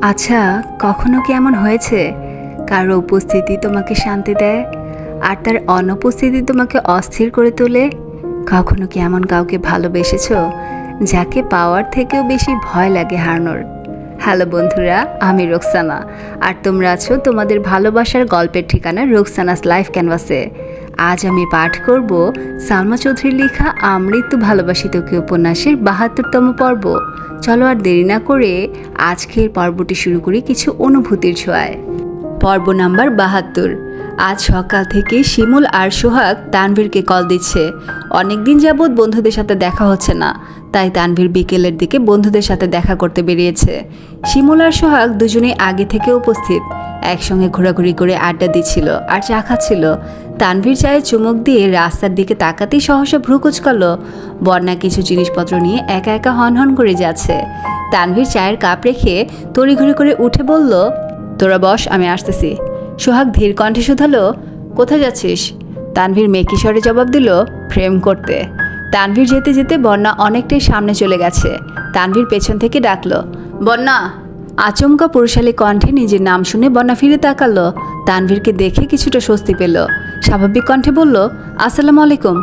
আচ্ছা, কখনো কি এমন হয়েছে কারো উপস্থিতি তোমাকে শান্তি দেয় আর তার অনুপস্থিতি তোমাকে অস্থির করে তোলে? কখনো কি এমন কাউকে ভালোবেসেছো যাকে পাওয়ার থেকেও বেশি ভয় লাগে হারানোর? হ্যালো বন্ধুরা, আমি রোকসানা, আর তোমরা আছো তোমাদের ভালোবাসার গল্পের ঠিকানা রোকসানাস লাইফ ক্যানভাসে। আজ আমি পাঠ করব সালমা চৌধুরীর লেখা আমৃত্যু ভালোবাসি তোকে উপন্যাসের ৭২তম পর্ব। চলো আর দেরি না করে আজকের পর্বটি শুরু করি কিছু অনুভূতির ছোঁয়ায়। পর্ব নাম্বার ৭২। আজ সকাল থেকে শিমুল আর সোহাগ তানভীরকে কল দিচ্ছে। অনেকদিন যাবৎ বন্ধুদের সাথে দেখা হচ্ছে না, তাই তানভীর বিকেলের দিকে বন্ধুদের সাথে দেখা করতে বেরিয়েছে। শিমুল আর সোহাগ দুজনেই আগে থেকে উপস্থিত, একসঙ্গে ঘোরাঘুরি করে আড্ডা দিচ্ছিল আর চা খাচ্ছিল। তানভীর চায়ে চুমুক দিয়ে রাস্তার দিকে তাকাতেই সহসা ভ্রু কুঁচকাল। বন্যা কিছু জিনিসপত্র নিয়ে একা একা হনহন করে যাচ্ছে। তানভীর চায়ের কাপ রেখে তড়িঘড়ি করে উঠে বলল, তোরা বস, আমি আসতেছি। সোহাগ ধীর কণ্ঠে শুধালো, কোথায় যাচ্ছিস? তানভীর মেকি স্বরে জবাব দিল, প্রেম করতে। তানভীর যেতে যেতে বন্যা অনেকটাই সামনে চলে গেছে। তানভীর পেছন থেকে ডাকলো, বন্যা। আচমকা পুরুষালী কণ্ঠে নিজের নাম শুনে বন্যা ফিরে তাকালো। তানভীরকে দেখে কিছুটা স্বস্তি পেল। স্বাভাবিক কণ্ঠে বলল, আসসালামু আলাইকুম।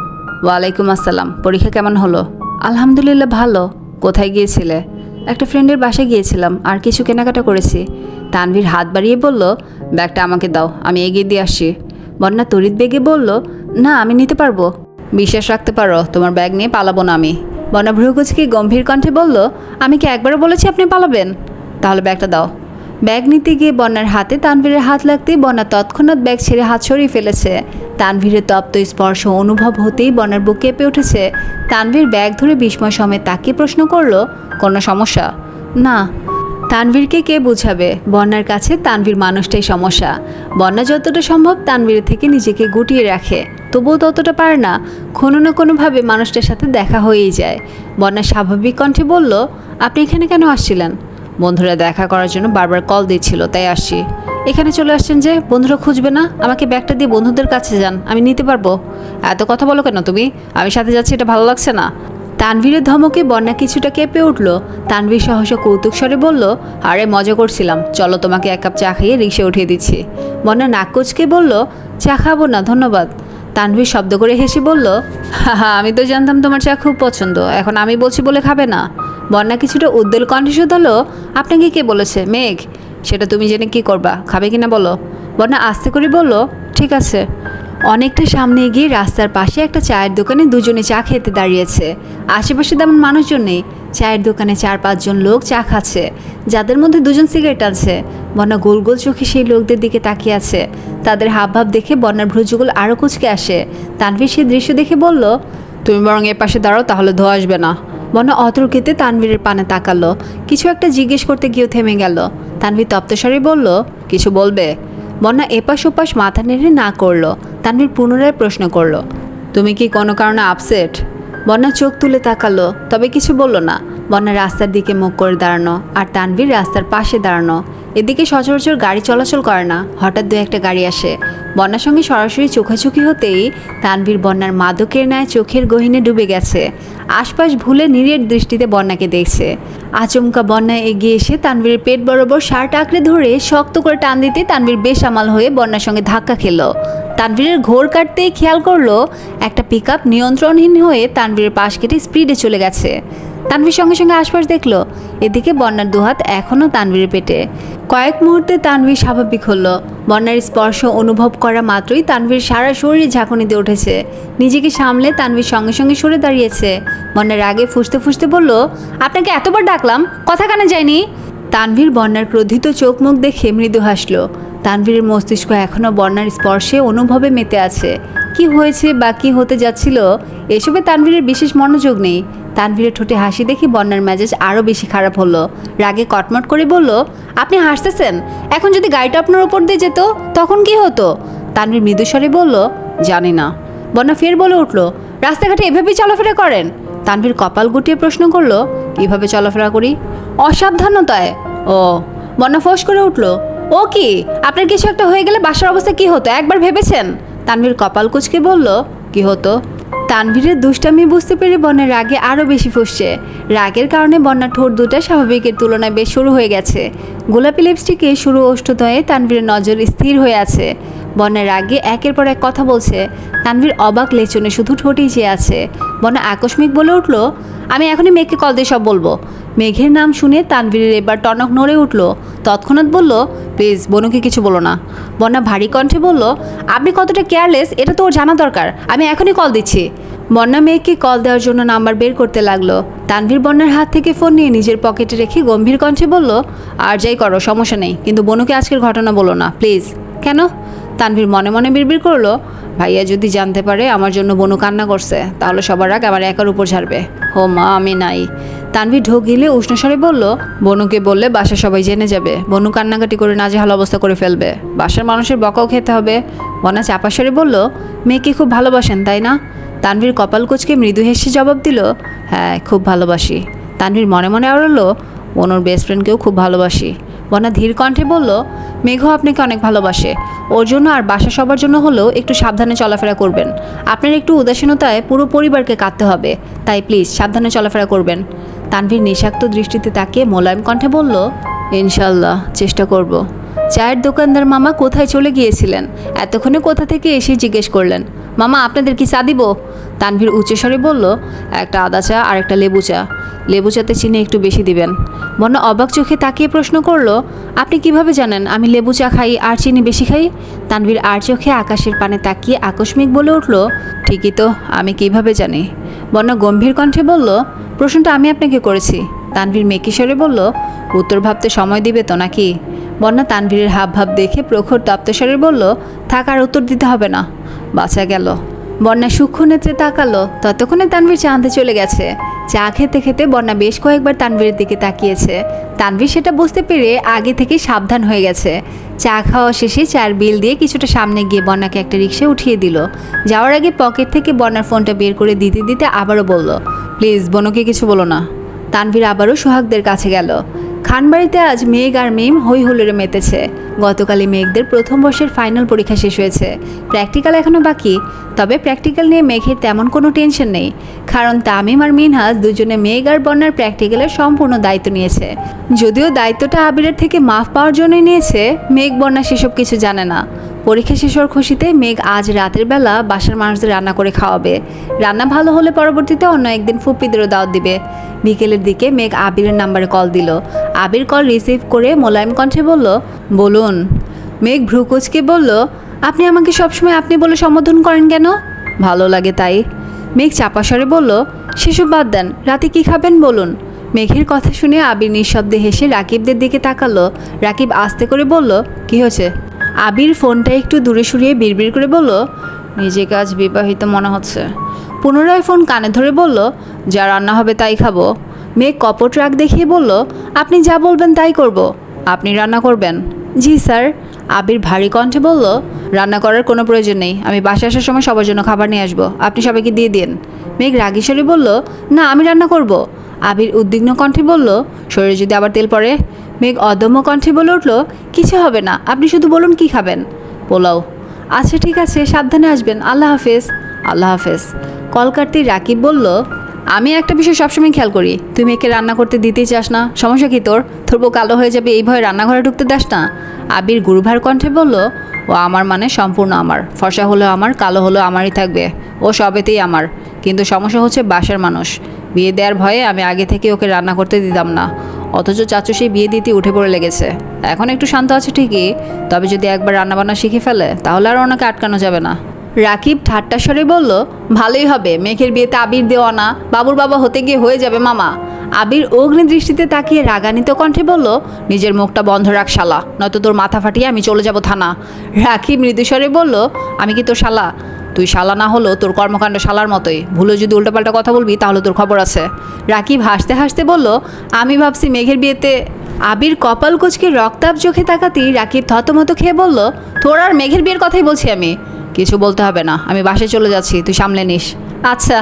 ওয়ালাইকুম আসসালাম। পরীক্ষা কেমন হলো? আলহামদুলিল্লাহ ভালো। কোথায় গিয়েছিলে? একটা ফ্রেন্ডের বাসায় গিয়েছিলাম, আর কিছু কেনাকাটা করেছি। তানভীর হাত বাড়িয়ে বলল, ব্যাগটা আমাকে দাও, আমি এগিয়ে দিয়ে আসছি। বন্যা তড়িৎ বেগে বলল, না, আমি নিতে পারবো। বিশ্বাস রাখতে পারো, তোমার ব্যাগ নিয়ে পালাবো না আমি। বন্যা ভ্রুকুচকে গম্ভীর কণ্ঠে বলল, আমি কি একবারও বলেছি আপনি পালাবেন? তাহলে ব্যাগটা দাও। ব্যাগ নিতে গিয়ে বন্যার হাতে তানভীরের হাত লাগতেই বন্যা তৎক্ষণাৎ ব্যাগ ছেড়ে হাত সরিয়ে ফেলেছে। তানভীরের তপ্ত স্পর্শ অনুভব হতেই বন্যার বুক কেঁপে উঠেছে। তানভীর ব্যাগ ধরে বিস্ময় সময় তাকিয়ে প্রশ্ন করলো, কোনো সমস্যা? না। তানভীরকে কে বুঝাবে? বন্যার কাছে তানভীর মানুষটাই সমস্যা। বন্যা যতটা সম্ভব তানভীরের থেকে নিজেকে গুটিয়ে রাখে, তবুও ততটা পারে না। কোনো না কোনোভাবে মানুষটার সাথে দেখা হয়েই যায়। বন্যা স্বাভাবিক কণ্ঠে বলল, আপনি এখানে কেন আসছিলেন? বন্ধুরা দেখা করার জন্য বারবার কল দিচ্ছিল, তাই আসছি। এখানে চলে আসছেন যে? বন্ধুরা খুঁজবে না? আমাকে ব্যাগটা দিয়ে বন্ধুদের কাছে যান, আমি নিতে পারবো। এত কথা বলো কেন তুমি? আমি সাথে যাচ্ছি, এটা ভালো লাগছে না। তানভীরের ধমকে বন্যা কিছুটা কেঁপে উঠল। তানভীর সহসা কৌতুক স্বরে বলল, আরে মজা করছিলাম, চলো তোমাকে এক কাপ চা খাইয়ে রিক্সা উঠিয়ে দিচ্ছি। বন্যা নাক কুঁচকে বলল, চা খাবো না ধন্যবাদ। তানভীর শব্দ করে হেসে বলল, হা, আমি তো জানতাম তোমার চা খুব পছন্দ, এখন আমি বলছি বলে খাবে না? বন্যা কিছুটা উদ্বেল কণ্ঠে শুধালো, আপনাকে কে বলেছে? মেঘ। সেটা তুমি জেনে কি করবা? খাবে কিনা বলো। বন্যা আস্তে করে বলল, ঠিক আছে। অনেকটা সামনে এগিয়ে রাস্তার পাশে একটা চায়ের দোকানে দুজনে চা খেতে দাঁড়িয়েছে। আশেপাশে তেমন মানুষজন নেই। চায়ের দোকানে ৪-৫ জন লোক চা খাচ্ছে, যাদের মধ্যে দুজন সিগারেট আছে। বন্যা গোল গোল চোখে সেই লোকদের দিকে তাকিয়ে আছে। তাদের হাবভাব দেখে বন্যার ভ্রুযুগল আরও কুঁচকে আসে। তানভীর সেই দৃশ্য দেখে বলল, তুমি বরং এ পাশে দাঁড়াও, তাহলে ধোয়া আসবে না। বন্যা অতর্কিতে তানভীরের পানে তাকালো। কিছু একটা জিজ্ঞেস করতে গিয়েও থেমে গেল। তানভীর তপ্তস্বরে বলল, কিছু বলবে? বন্যা এপাশ ওপাশ মাথা নেড়ে না করলো। তানভীর পুনরায় প্রশ্ন করলো, তুমি কি কোনো কারণে আপসেট? বন্যা চোখ তুলে তাকালো, তবে কিছু বলল না। বন্যা রাস্তার দিকে মুখ করে দাঁড়ানো, আর তানভীর রাস্তার পাশে দাঁড়ানো। এদিকে সচরাচর গাড়ি চলাচল করে না। হঠাৎ দু একটা গাড়ি আসে। বন্যার সঙ্গে সরাসরি চোখাচোখি হতেই তানভীর বন্যার মাদকের ন্যায় চোখের গহীনে ডুবে গেছে। আশপাশ ভুলে নিরেট দৃষ্টিতে বন্যাকে দেখছে। আচমকা বন্যা এগিয়ে এসে তানভীরের পেট বরাবর শার্ট আঁকড়ে ধরে শক্ত করে টান দিতে তানভীর বেসামাল হয়ে বন্যার সঙ্গে ধাক্কা খেল। তানভীরের ঘোর কাটতেই খেয়াল করলো একটা পিকআপ নিয়ন্ত্রণহীন হয়ে তানভীরের পাশ কেটে স্পিডে চলে গেছে। তানভীর সঙ্গে সঙ্গে আশপাশ দেখলো। এদিকে বন্যার দুহাত এখনও তানভীরের পেটে। কয়েক মুহূর্তে তানভীর স্বাভাবিক হলো। বন্যার স্পর্শ অনুভব করা মাত্রই তানভীর সারা শরীরে ঝাঁকুনি দিয়ে উঠেছে। নিজেকে সামলে তানভীর সঙ্গে সঙ্গে সরে দাঁড়িয়েছে। বন্যার আগে ফুঁসতে ফুঁসতে বলল, আপনাকে এতবার ডাকলাম, কথা কানে যায়নি? তানভীর বন্যার ক্রোধিত চোখ মুখ দেখে মৃদু হাসল। তানভীরের মস্তিষ্ক এখনও বন্যার স্পর্শে অনুভবে মেতে আছে। কি হয়েছে বা কী হতে যাচ্ছিল এসবে তানভীরের বিশেষ মনোযোগ নেই। তানভীরের ঠোঁটে হাসি দেখে বন্যার মেজাজ আরও বেশি খারাপ হলো। রাগে কটমট করে বলল, আপনি হাসতেছেন? এখন যদি গাড়িটা আপনার ওপর দিয়ে যেত তখন কি হতো? তানভীর মৃদুস্বরে বলল, জানি না। বন্যা ফের বলে উঠল, রাস্তাঘাটে এভাবেই চলাফেরা করেন? তানভীর কপাল গুটিয়ে প্রশ্ন করলো, কীভাবে চলাফেরা করি? অসাবধানতায়। ও। বন্যা ফোঁস করে উঠল, ও কি, আপনার কিছু একটা হয়ে গেলে বাসার অবস্থা কি হতো একবার ভেবেছেন? তানভীর কপাল কুঁচকে বলল, কি হতো? তানভীরের দুষ্টামি বুঝতে পেরে বন্যার রাগে আরও বেশি ফুসছে। রাগের কারণে বন্যার ঠোঁট দুটা স্বাভাবিকের তুলনায় বেশ সরু হয়ে গেছে। গোলাপি লিপস্টিকে সরু ওষ্ঠদ্বয়ে তানভীরের নজর স্থির হয়ে আছে। বন্যার রাগে একের পর এক কথা বলছে। তানভীর অবাক লেচনে শুধু ঠোঁটেই চেয়ে আছে। বন্যা আকস্মিক বলে উঠল, আমি এখনই মেঘকে কল দিয়ে সব বলবো। মেঘের নাম শুনে তানভীরের এবার টনক নড়ে উঠল। তৎক্ষণাৎ বলল, প্লিজ বনুকে কিছু বলো না। বন্যা ভারী কণ্ঠে বলল, আপনি কতটা কেয়ারলেস এটা তো ওর জানা দরকার, আমি এখনই কল দিচ্ছি। বন্যা মেঘকে কল দেওয়ার জন্য নাম্বার বের করতে লাগলো। তানভীর বন্যার হাত থেকে ফোন নিয়ে নিজের পকেটে রেখে গম্ভীর কণ্ঠে বলল, আর যাই করো সমস্যা নেই, কিন্তু বনুকে আজকের ঘটনা বলো না প্লিজ। কেন? তানভীর মনে মনে বিড়বিড় করলো, ভাইয়া যদি জানতে পারে আমার জন্য বনু কান্না করছে তাহলে সবার আগে আমার একার উপর ছাড়বে। হো মা, আমি নাই। তানভীর ঢোক গিলে উষ্ণস্বরে বলল, বনুকে বললে বাসা সবাই জেনে যাবে, বনু কান্নাকাটি করে নাজেহাল অবস্থা করে ফেলবে, বাসার মানুষের বকাও খেতে হবে। বনা চাপাস্বরে বলল, মেয়েকে খুব ভালোবাসেন তাই না? তানভীর কপাল কুঁচকে মৃদু হেসে জবাব দিল, হ্যাঁ খুব ভালোবাসি। তানভীর মনে মনে আওড়ালো, বনুর বেস্ট ফ্রেন্ডকেও খুব ভালোবাসি। বনা ধীর কণ্ঠে বলল, মেঘও আপনাকে অনেক ভালোবাসে, ওর জন্য আর বাসা সবার জন্য হলেও একটু সাবধানে চলাফেরা করবেন। আপনার একটু উদাসীনতায় পুরো পরিবারকে কাঁদতে হবে, তাই প্লিজ সাবধানে চলাফেরা করবেন। তানভীর নিঃস্বার্থ দৃষ্টিতে তাকিয়ে মোলায়েম কণ্ঠে বলল, ইনশাল্লাহ চেষ্টা করব। চায়ের দোকানদার মামা কোথায় চলে গিয়েছিলেন? এতক্ষণে কোথা থেকে এসে জিজ্ঞেস করলেন, মামা আপনাদের কি চা দিব? তানভীর উচ্চস্বরে বলল, একটা আদা চা আর একটা লেবু চা। লেবু চাতে চিনি একটু বেশি দিবেন। বন্যা অবাক চোখে তাকিয়ে প্রশ্ন করলো, আপনি কিভাবে জানেন আমি লেবু চা খাই আর চিনি বেশি খাই? তানভীর আর চোখে আকাশের পানে তাকিয়ে আকস্মিক বলে উঠল, ঠিকই তো, আমি কিভাবে জানি? বন্যা গম্ভীর কণ্ঠে বলল, প্রশ্নটা আমি আপনাকে করেছি। তানভীর মেকিস্বরে বলল, উত্তর ভাবতে সময় দিবে তো নাকি? বন্যা তানভীরের হাব ভাব দেখে প্রখর তপ্তস্বরে বলল, থাক আর উত্তর দিতে হবে না। বাঁচা গেল। বন্যা সূক্ষ্ম নেত্রে তাকালো। ততক্ষণে তানভীর চা আনতে চলে গেছে। চা খেতে খেতে বন্যা বেশ কয়েকবার তানভীরের দিকে তাকিয়েছে। তানভীর সেটা বুঝতে পেরে আগে থেকে সাবধান হয়ে গেছে। চা খাওয়া শেষে চার বিল দিয়ে কিছুটা সামনে গিয়ে বন্যাকে একটা রিক্সায় উঠিয়ে দিল। যাওয়ার আগে পকেট থেকে বন্যার ফোনটা বের করে দিতে দিতে আবারও বলল, প্লিজ বনুকে কিছু বলো না। তানভীর আবারও সোহাগদের কাছে গেল। খানবাড়িতে আজ মেঘ আর মিম হই হুল্লোড়ে মেতেছে। গতকালই মেঘদের প্রথম বর্ষের ফাইনাল পরীক্ষা শেষ হয়েছে, প্র্যাকটিক্যাল এখনও বাকি। তবে প্র্যাকটিক্যাল নিয়ে মেঘের তেমন কোনো টেনশন নেই, কারণ তামিম আর মিনহাজ দুজনে মেঘ আর বন্যার প্র্যাকটিক্যালের সম্পূর্ণ দায়িত্ব নিয়েছে। যদিও দায়িত্বটা আবিরের থেকে মাফ পাওয়ার জন্যই নিয়েছে, মেঘ বন্যা সেসব কিছু জানে না। পরীক্ষা শেষ হওয়ার খুশিতে মেঘ আজ রাতের বেলা বাসার মানুষদের রান্না করে খাওয়াবে। রান্না ভালো হলে পরবর্তীতে অন্য একদিন ফুপ্পিদেরও দাওয়াত দিবে। বিকেলের দিকে মেঘ আবিরের নাম্বারে কল দিল। আবির কল রিসিভ করে মোলায়েম কণ্ঠে বলল, বলুন। মেঘ ভ্রুকুচকে বলল, আপনি আমাকে সবসময় আপনি বলে সম্বোধন করেন কেন? ভালো লাগে তাই। মেঘ চাপাস্বরে বলল, সেসব বাদ দেন, রাতে কি খাবেন বলুন। মেঘের কথা শুনে আবির নিঃশব্দে হেসে রাকিবদের দিকে তাকালো। রাকিব আস্তে করে বলল, কি হয়েছে? আবির ফোনটা একটু দূরে সরিয়ে বিড়বিড় করে বলল, নিজেকে আজ বিবাহিত মনে হচ্ছে। পুনরায় ফোন কানে ধরে বলল, যা রান্না হবে তাই খাবো। মেঘ কপট রাগ দেখিয়ে বলল, আপনি যা বলবেন তাই করব। আপনি রান্না করবেন? জি স্যার। আবির ভারী কণ্ঠে বলল, রান্না করার কোনো প্রয়োজন নেই, আমি বাসায় আসার সময় সবার জন্য খাবার নিয়ে আসবো, আপনি সবাইকে দিয়ে দিন। মেঘ রাগীস্বরে বলল, না আমি রান্না করব। আবির উদ্বিগ্ন কণ্ঠে বলল, শরীরে যদি আবার তেল পড়ে? মেঘ অদম্য কণ্ঠে বলে উঠল, কিছু হবে না, আপনি শুধু বলুন কি খাবেন। পোলাও। আচ্ছা ঠিক আছে, সাবধানে আসবেন, আল্লাহ হাফেজ। আল্লাহ হাফেজ। কল কাটতেই রাকিব বলল, আমি একটা বিষয় সবসময় খেয়াল করি, তুই মেয়েকে রান্না করতে দিতেই চাস না, সমস্যা কি তোর? তোর বউ কালো হয়ে যাবে এই ভয়ে রান্নাঘরে ঢুকতে দাস না? আবির গুরুভার কণ্ঠে বলল, ও আমার মানে সম্পূর্ণ আমার, ফর্সা হলেও আমার, কালো হলেও আমারই থাকবে, ও সবেতেই আমার। কিন্তু সমস্যা হচ্ছে বাসার মানুষ। বিয়ে দেওয়ার ভয়ে আমি আগে থেকে ওকে রান্না করতে দিতাম না, অথচ চাচু সেই বিয়ে দিতে উঠে পড়ে লেগেছে। এখন একটু শান্ত আছে ঠিকই, তবে যদি একবার রান্নাবান্না শিখে ফেলে তাহলে আর ওনাকে আটকানো যাবে না। রাকিব ঠাট্টা স্বরে বলল, ভালোই হবে, মেঘের বিয়েতে আবির দেওয়া না, বাবুর বাবা হতে গিয়ে হয়ে যাবে মামা। আবির অগ্নি দৃষ্টিতে তাকিয়ে রাগান্বিত কণ্ঠে বলল, নিজের মুখটা বন্ধ রাখ শালা, নয়তো তোর মাথা ফাটিয়ে আমি চলে যাব থানা। রাকিব মৃদুস্বরে বলল, আমি কি তোর শালা? তুই শালা না হলেও তোর কর্মকাণ্ড শালার মতোই, ভুলে যদি উল্টোপাল্টা কথা বলবি তাহলে তোর খবর আছে। রাকিব হাসতে হাসতে বলল, আমি ভাবছি মেঘের বিয়েতে। আবির কপাল কুঁচকে রক্তাভ চোখে তাকাতেই রাকিব থতমত খেয়ে বলল, তোর আর মেঘের বিয়ের কথাই বলছি আমি। কিছু বলতে হবে না, আমি বাসায় চলে যাচ্ছি, তুই সামলে নিস। আচ্ছা।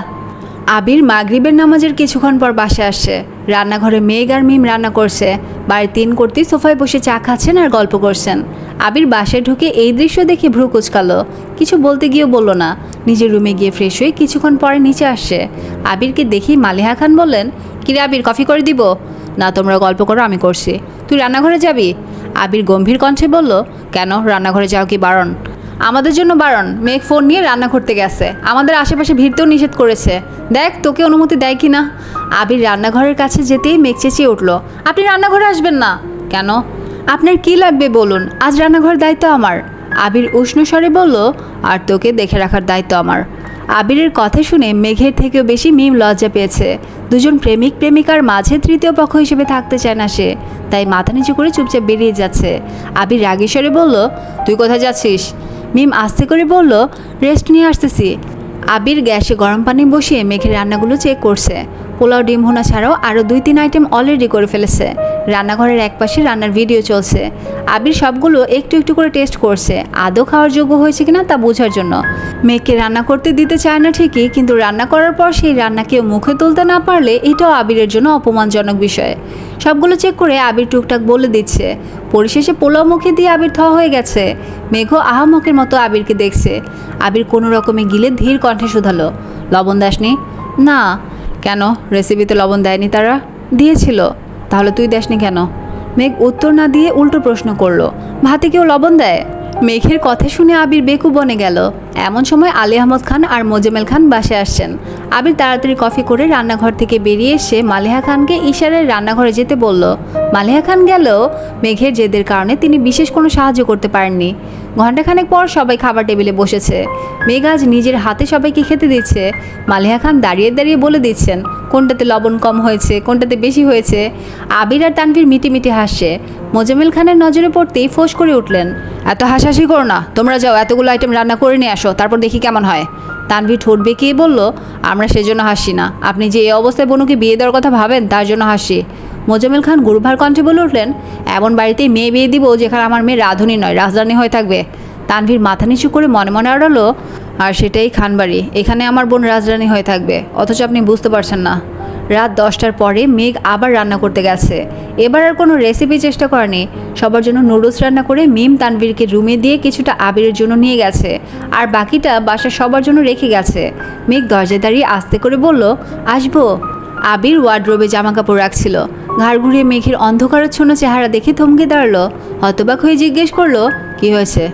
আবির মাগরিবের নামাজের কিছুক্ষণ পর বাসায় আসছে। রান্নাঘরে মেঘ আর মিম রান্না করছে। বাড়ির 3 কর্তী সোফায় বসে চা খাচ্ছেন আর গল্প করছেন। আবির বাসায় ঢুকে এই দৃশ্য দেখে ভ্রু কুচকালো। কিছু বলতে গিয়েও বলল না। নিজের রুমে গিয়ে ফ্রেশ হয়ে কিছুক্ষণ পরে নিচে আসছে। আবিরকে দেখেই মালিহা খান বললেন, কিরে আবির, কফি করে দিব? না, তোমরা গল্প করো, আমি করছি। তুই রান্নাঘরে যাবি? আবির গম্ভীর কণ্ঠে বলল, কেন, রান্নাঘরে যাও কি বারণ? আমাদের জন্য বারণ। মেঘ ফোন নিয়ে রান্না করতে গেছে, আমাদের আশেপাশে ভিড়তেও নিষেধ করেছে। দেখ তোকে অনুমতি দেয় কি না। আবির রান্নাঘরের কাছে যেতেই মেঘ চেঁচিয়ে উঠল, আপনি রান্নাঘরে আসবেন না। কেন? আপনার কি লাগবে বলুন, আজ রান্নাঘরের দায়িত্ব আমার। আবির উষ্ণ স্বরে বলল, আর তোকে দেখে রাখার দায়িত্ব আমার। আবিরের কথা শুনে মেঘের থেকেও বেশি মিম লজ্জা পেয়েছে। দুজন প্রেমিক প্রেমিকার মাঝে তৃতীয় পক্ষ হিসেবে থাকতে চায় না সে, তাই মাথা নিচু করে চুপচাপ বেরিয়ে যাচ্ছে। আবির রাগী স্বরে বলল, তুই কোথায় যাচ্ছিস? মিম আস্তে করে বলল, রেস্ট নিয়ে আসতেছি। আবির গ্যাসে গরম পানি বসিয়ে মেঘের রান্নাগুলো চেক করছে। পোলাও, ডিম ভুনা ছাড়াও আরও 2-3 আইটেম অলরেডি করে ফেলেছে। রান্নাঘরের একপাশে রান্নার ভিডিও চলছে। আবির সবগুলো একটু একটু করে টেস্ট করছে, আদৌ খাওয়ার যোগ্য হয়েছে কিনা তা বোঝার জন্য। মেঘকে রান্না করতে দিতে চায় না ঠিকই, কিন্তু রান্না করার পর সেই রান্না কেউ মুখে তুলতে না পারলে এটাও আবিরের জন্য অপমানজনক বিষয়। সবগুলো চেক করে আবির টুকটাক বলে দিচ্ছে। পরিশেষে পোলাও মুখে দিয়ে আবির থ হয়ে গেছে। মেঘও আহামকের মতো আবিরকে দেখছে। আবির কোনো রকমে গিলে ধীর কণ্ঠে শুধালো, লবণ দাসনি? না। কেন, রেসিপিতে লবণ দেয়নি তারা? দিয়েছিল। তাহলে তুই দেসনি কেন? মেঘ উত্তর না দিয়ে উল্টো প্রশ্ন করলো, ভাতে কেউ লবণ দেয়? মেঘের কথা শুনে আবির বেকু বনে গেল। এমন সময় আলী আহমদ খান আর মোজামেল খান বাসে আসছেন। আবির তাড়াতাড়ি কফি করে রান্নাঘর থেকে বেরিয়ে এসে মালিহা খানকে ইশারায় রান্নাঘরে যেতে বলল। মালিহা খান গেলেও মেঘের জেদের কারণে তিনি বিশেষ কোনো সাহায্য করতে পারেননি। ঘণ্টাখানেক পর সবাই খাবার টেবিলে বসেছে। মেঘ আজ নিজের হাতে সবাইকে খেতে দিচ্ছে। মালিহা খান দাঁড়িয়ে দাঁড়িয়ে বলে দিচ্ছেন কোনটাতে লবণ কম হয়েছে, কোনটাতে বেশি হয়েছে। আবির আর তানভীর মিটি মিটি হাসছে। মোজামেল খানের নজরে পড়তেই ফোঁস করে উঠলেন, এত হাসাহাসি করো না, তোমরা যাও এতগুলো আইটেম রান্না করে নিয়ে আসো, তারপর দেখি কেমন হয়। তানভীর ঠোঁট বেঁকিয়ে বলল, আমরা সেজন্য হাসি না, আপনি যে এই অবস্থায় বনুকে বিয়ে দেওয়ার কথা ভাবেন তার জন্য হাসি। মোজামেল খান গুরুভার কণ্ঠে বলে উঠলেন, এমন বাড়িতেই মেয়ে বিয়ে দিব যেখানে আমার মেয়ে রাঁধুনি নয়, রাজধানী হয়ে থাকবে। তানভীর মাথা নিচু করে মনে মনে আড়ালো, আর সেটাই খানবাড়ি, এখানে আমার বোন রাজরানী হয়ে থাকবে, অথচ আপনি বুঝতে পারছেন না। রাত 10টার পরে মেঘ আবার রান্না করতে গেছে। এবার আর কোনো রেসিপি চেষ্টা করেনি। সবার জন্য নুডলস রান্না করে মিম তানভীরকে রুমে দিয়ে কিছুটা আবিরের জন্য নিয়ে গেছে, আর বাকিটা বাসার সবার জন্য রেখে গেছে। মেঘ দরজায় দাঁড়িয়ে আস্তে করে বলল, আসবো। আবির ওয়ার্ডরোবে জামা কাপড় রাখছিল। ঘাড় ঘুরিয়ে মেঘের অন্ধকারাচ্ছন্ন চেহারা দেখে থমকে দাঁড়ালো। হতবাক হয়ে জিজ্ঞেস করলো, কি হয়েছে?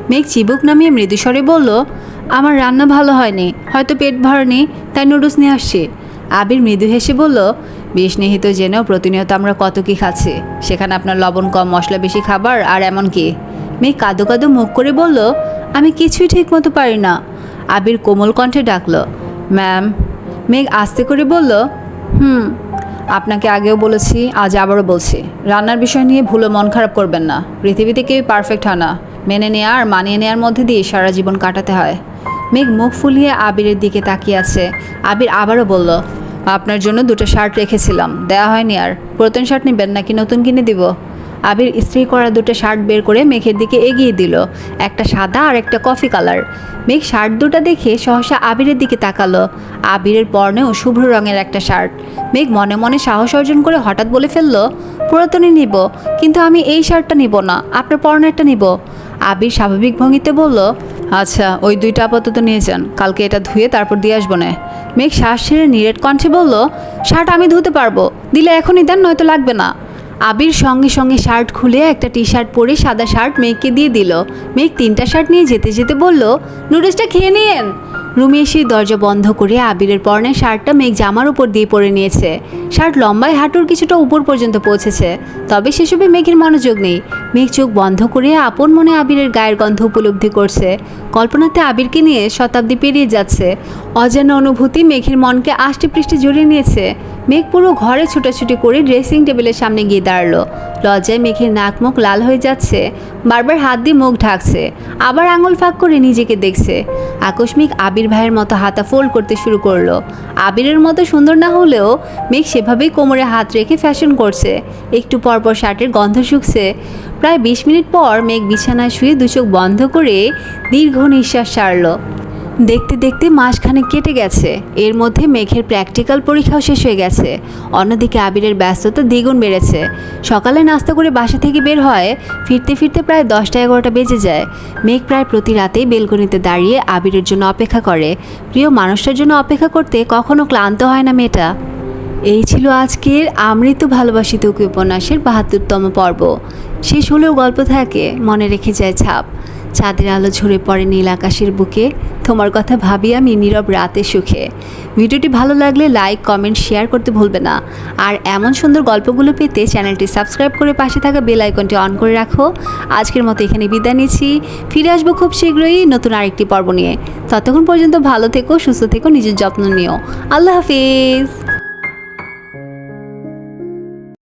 মেঘ চিবুক নামিয়ে মৃদুস্বরে বলল, আমার রান্না ভালো হয়নি, হয়তো পেট ভরেনি, তাই নুডলস নিয়ে আসছি। আবির মৃদু হেসে বলল, বিষ নিহিত জেনেও প্রতিনিয়ত আমরা কত কি খাচ্ছি, সেখানে আপনার লবণ কম, মশলা বেশি খাবার আর এমন কি? মেঘ কাঁদো কাঁদো মুখ করে বলল, আমি কিছুই ঠিক মতো পারি না। আবির কোমল কণ্ঠে ডাকলো, ম্যাম। মেঘ আস্তে করে বলল, আপনাকে আগেও বলেছি, আজ আবারও বলছি, রান্নার বিষয় নিয়ে ভুলে মন খারাপ করবেন না। পৃথিবীতে কেউ পারফেক্ট হয় না, মেনে নেওয়া আর মানিয়ে নেওয়ার মধ্যে দিয়ে সারা জীবন কাটাতে হয়। মেঘ মুখ ফুলিয়ে আবিরের দিকে তাকিয়ে আছে। আবির আবারও বলল, আপনার জন্য 2টা শার্ট রেখেছিলাম, দেওয়া হয়নি। আর পুরাতন শার্ট নেবেন নাকি নতুন কিনে দিব? আবির ইস্ত্রি করা 2টা শার্ট বের করে মেঘের দিকে এগিয়ে দিল, একটা সাদা আর একটা কফি কালার। মেঘ শার্ট 2টা দেখে সহসা আবিরের দিকে তাকালো। আবিরের পরনেও শুভ্র রঙের একটা শার্ট। মেঘ মনে মনে সাহস অর্জন করে হঠাৎ বলে ফেলল, পুরাতনই নিব, কিন্তু আমি এই শার্টটা নিব না, আপনার পরনেরটা নিব। আবির স্বাভাবিক ভঙ্গিতে বলল, আচ্ছা ওই 2টা আপাতত নিয়ে যান, কালকে এটা ধুয়ে তারপর দিয়ে আসবো না। মেঘ শ্বাস ছেড়ে নিরেট কণ্ঠে বলল, শার্ট আমি ধুতে পারবো, দিলে এখনই দেন, নয়তো লাগবে না। আবির সঙ্গে সঙ্গে শার্ট খুলে একটা টি-শার্ট পরে সাদা শার্ট মেঘকে দিয়ে দিল। মেঘ 3টা শার্ট নিয়ে যেতে যেতে বলল, নুডলসটা খেয়ে নিয়েন। রুমে এসে দরজা বন্ধ করে আবিরের পরনের শার্টটা মেঘ জামার উপর দিয়ে পরে নিয়েছে। শার্ট লম্বায় হাঁটুর কিছুটা উপর পর্যন্ত পৌঁছেছে, তবে সেসবে মেঘের মনোযোগ নেই। মেঘ চোখ বন্ধ করে আপন মনে আবিরের গায়ের গন্ধ উপলব্ধি করছে। কল্পনাতে আবিরকে নিয়ে শতাব্দী পেরিয়ে যাচ্ছে। অজানা অনুভূতি মেঘের মনকে আষ্টে পৃষ্ঠে জড়িয়ে নিয়েছে। মেঘ পুরো ঘরে ছুটাছুটি করে ড্রেসিং টেবিলের সামনে গিয়ে দাঁড়ালো। লজ্জায় মেঘের নাক মুখ লাল হয়ে যাচ্ছে। বারবার হাত দিয়ে মুখ ঢাকছে, আবার আঙুল ফাঁক করে নিজেকে দেখছে। আকস্মিক আবির ভাইয়ের মতো হাতা ফোল্ড করতে শুরু করলো। আবিরের মতো সুন্দর না হলেও মেঘ সেভাবেই কোমরে হাত রেখে ফ্যাশন করছে। একটু পরপর শার্টের গন্ধ শুকছে। প্রায় 20 মিনিট পর মেঘ বিছানায় শুয়ে 2 চোখ বন্ধ করে দীর্ঘ নিঃশ্বাস ছাড়ল। দেখতে দেখতে মাসখানেক কেটে গেছে। এর মধ্যে মেঘের প্র্যাকটিক্যাল পরীক্ষাও শেষ হয়ে গেছে। অন্যদিকে আবিরের ব্যস্ততা দ্বিগুণ বেড়েছে। সকালে নাস্তা করে বাসা থেকে বের হয়, ফিরতে ফিরতে প্রায় 10টা-11টা বেজে যায়। মেঘ প্রায় প্রতি রাতেই বেলকনিতে দাঁড়িয়ে আবিরের জন্য অপেক্ষা করে। প্রিয় মানুষটার জন্য অপেক্ষা করতে কখনো ক্লান্ত হয় না মেয়েটা। এই ছিল আজকের আমৃত্যু ভালোবাসি তোকে উপন্যাসের 72তম পর্ব। শেষ হলেও গল্প থাকে, মনে রেখে যায় ছাপ। চাঁদের আলো ঝরে পড়ে নীল আকাশের বুকে, তোমার কথা ভাবি আমি নীরব রাতে সুখে। ভিডিওটি ভালো লাগলে লাইক, কমেন্ট, শেয়ার করতে ভুলবে না। আর এমন সুন্দর গল্পগুলো পেতে চ্যানেলটি সাবস্ক্রাইব করে পাশে থাকা বেল আইকনটি অন করে রাখো। আজকের মতো এখানে বিদায় নিচ্ছি। ফিরে আসবো খুব শীঘ্রই নতুন আরেকটি পর্ব নিয়ে। ততক্ষণ পর্যন্ত ভালো থেকো, সুস্থ থেকো, নিজের যত্ন নিও। আল্লাহ হাফিজ।